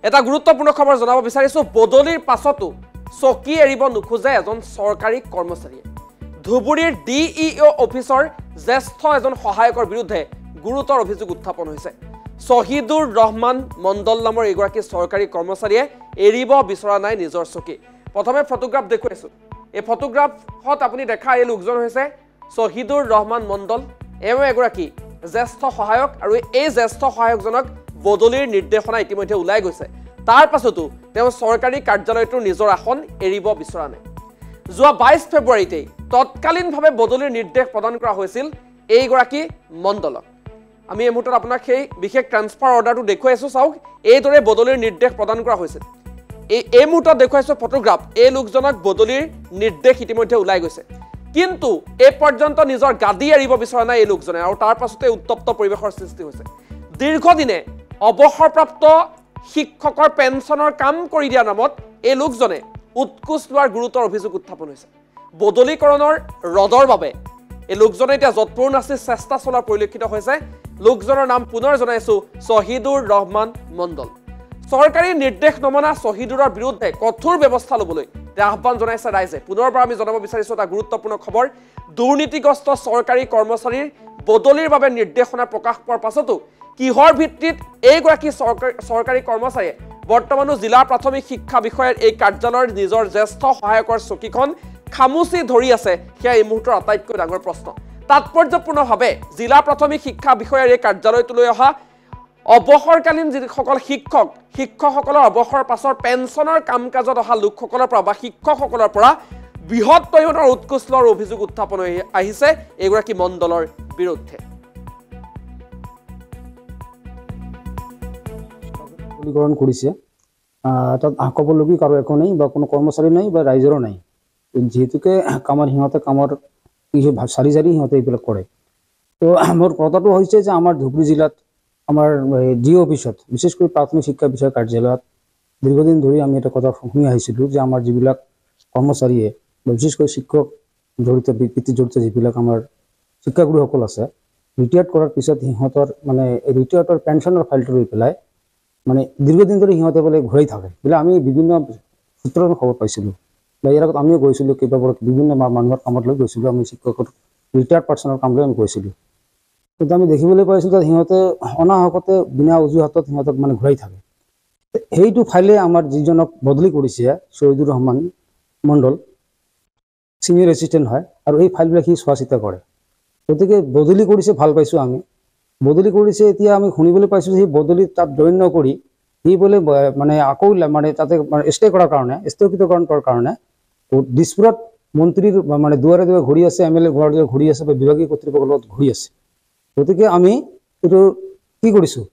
এটা গুৰুত্বপূৰ্ণ খবৰ জনাব বিচাৰিছো বদলিৰ পাছতো চকী এৰিব নোখোজে এজন চৰকাৰী কৰ্মচাৰীয়ে ধুবুৰীৰ ডিইঅ অফিচৰ জ্যেষ্ঠ এজন সহায়কৰ বিৰুদ্ধে গুৰুতৰ অভিযোগ উত্থাপন হৈছে শহীদুৰ ৰহমান মণ্ডল নামৰ এগৰাকী চৰকাৰী কৰ্মচাৰীয়ে এৰিব বিচৰা নাই নিজৰ চকী প্ৰথমে ফটোগ্ৰাফ দেখুৱাইছো এই ফটোগ্ৰাফত আপুনি দেখা এই লোকজন হৈছে শহীদুৰ ৰহমান মণ্ডল এও এগৰাকী জ্যেষ্ঠ সহায়ক আৰু এই জ্যেষ্ঠ সহায়কজনক বদলিৰ নিৰ্দেশনা ইতিমধ্যে ওলাই গৈছে তাৰ পাছতো তেওঁ চৰকাৰী কাৰ্যালয়টোৰ নিজৰ আসন এৰিব বিচৰা নাই যোৱা 22 ফেব্ৰুৱাৰীতে তৎকালীনভাৱে বদলিৰ নিৰ্দেশ প্ৰদান কৰা হৈছিল এইগৰাকী মণ্ডলক আমি এই মুহূৰ্তত আপোনাক সেই বিশেষ ট্ৰান্সফাৰ অৰ্ডাৰটো দেখুৱাইছো চাওক এইদৰে বদলিৰ নিৰ্দেশ প্ৰদান কৰা হৈছিল এই মুহূৰ্তত দেখুৱাইছো ফটোগ্ৰাফ এই লোকজনক বদলিৰ নিৰ্দেশ ইতিমধ্যে ওলাই গৈছে কিন্তু এই পৰ্যন্ত নিজৰ গাদী এৰিব বিচৰা নাই এই লোকজনে আৰু তাৰ পাছতে উত্তপ্ত পৰিৱেশৰ সৃষ্টি হৈছে দীৰ্ঘদিনে অৱসৰপ্ৰাপ্ত শিক্ষকৰ পেঞ্চনৰ কাম কৰি দিয়া নামত এই লোকজনে উৎকোচ লোৱাৰ গুৰুতৰ অভিযোগ উত্থাপন হৈছে বদলীকৰণৰ ৰদৰ বাবে এই লোকজনে এতিয়া যৎপূৰ্ণ আছে চেষ্টা চলোৱাৰ পৰিলক্ষিত হৈছে লোকজনৰ নাম পুনৰ জনাইছো শহীদুৰ ৰহমান মণ্ডল চৰকাৰী নিৰ্দেশ নমনা শহীদুৰৰ বিৰুদ্ধে কঠোৰ ব্যৱস্থা ল'বলৈ আহ্বান জনাইছে ৰাইজে পুনৰবাৰ আমি জনাব বিচাৰিছো এটা গুৰুত্বপূৰ্ণ খবৰ দুৰ্নীতিগ্ৰস্ত চৰকাৰী কৰ্মচাৰীৰ বদলিৰ বাবে নিৰ্দেশনা প্ৰকাশ পোৱাৰ পাছতো কিহৰ ভিত্তিত এইগৰাকী চৰকাৰী কৰ্মচাৰীয়ে বৰ্তমানো জিলা প্ৰাথমিক শিক্ষা বিষয়ৰ এই কাৰ্যালয়ৰ নিজৰ জ্যেষ্ঠ সহায়কৰ চকীখন খামুচি ধৰি আছে সেয়া এই মুহূৰ্তৰ আটাইতকৈ ডাঙৰ প্ৰশ্ন তাৎপৰ্যপূৰ্ণভাৱে জিলা প্ৰাথমিক শিক্ষা বিষয়ৰ এই কাৰ্যালয়টোলৈ অহা অৱসৰকালীন যিসকল শিক্ষকসকলৰ অৱসৰৰ পাছৰ পেঞ্চনৰ কাম কাজত অহা লোকসকলৰ পৰা বা শিক্ষকসকলৰ পৰা বৃহৎ পৰিমাণৰ উৎকোচ লোৱাৰ অভিযোগ উত্থাপন হৈ আহিছে এইগৰাকী মণ্ডলৰ বিৰুদ্ধে বদলীকৰণ কৰিছে তাত ক'বলগীয়া কাৰো একো নাই বা কোনো কৰ্মচাৰী নাই বা ৰাইজৰো নাই যেহেতুকে সিহঁতে কামৰ চাৰি সিহঁতে এইবিলাক কৰে তো মোৰ কথাটো হৈছে যে আমাৰ ধুবুৰী জিলাত আমাৰ ডিঅ অফিচত বিশেষকৈ প্ৰাথমিক শিক্ষা বিষয়ৰ কাৰ্যালয়ত দীৰ্ঘদিন ধৰি আমি এটা কথা শুনি আহিছিলোঁ যে আমাৰ যিবিলাক কৰ্মচাৰীয়ে বিশেষকৈ শিক্ষক জড়িত বৃত্তিত জড়িত যিবিলাক আমাৰ শিক্ষাগুৰুসকল আছে ৰিটায়াৰ্ড কৰাৰ পিছত সিহঁতৰ মানে ৰিটায়াৰ্ডৰ পেঞ্চনৰ ফাইলটো লৈ পেলাই মানে দীৰ্ঘদিন ধৰি সিহঁতে বোলে ঘূৰাই থাকে বোলে আমি বিভিন্ন সূত্ৰৰ খবৰ পাইছিলোঁ বা ইয়াৰ আগত আমিও গৈছিলোঁ কেইবাবাৰ বিভিন্ন মানুহৰ কামত লৈ গৈছিলোঁ আমি শিক্ষকৰ ৰিটায়াৰ্ড পাৰ্চনৰ কাম লৈ আমি গৈছিলোঁ কিন্তু আমি দেখিবলৈ পাইছিলোঁ যে সিহঁতে অনাহকতে বিনা অজুহাতত সিহঁতক মানে ঘূৰাই থাকে সেইটো ফাইলে আমাৰ যিজনক বদলি কৰিছে শহীদুৰ ৰহমান মণ্ডল ছিনিয়ৰ এছিষ্টেণ্ট হয় আৰু এই ফাইলবিলাক সি চোৱা চিতা কৰে গতিকে বদলি কৰিছে ভাল পাইছোঁ আমি বদলি কৰিছে এতিয়া আমি শুনিবলৈ পাইছোঁ যে সেই বদলি তাত জইন নকৰি সি বোলে মানে আকৌ মানে তাতে ষ্টে কৰাৰ কাৰণে স্থগিতকৰণ কৰাৰ কাৰণে দিছপুৰত মন্ত্ৰীৰ মানে দুৱাৰে দুৱাৰে ঘূৰি আছে এম এল এ ঘূৰি আছে বা বিভাগীয় কৰ্তৃপক্ষৰ লগত ঘূৰি আছে গতিকে আমি এইটো কি কৰিছোঁ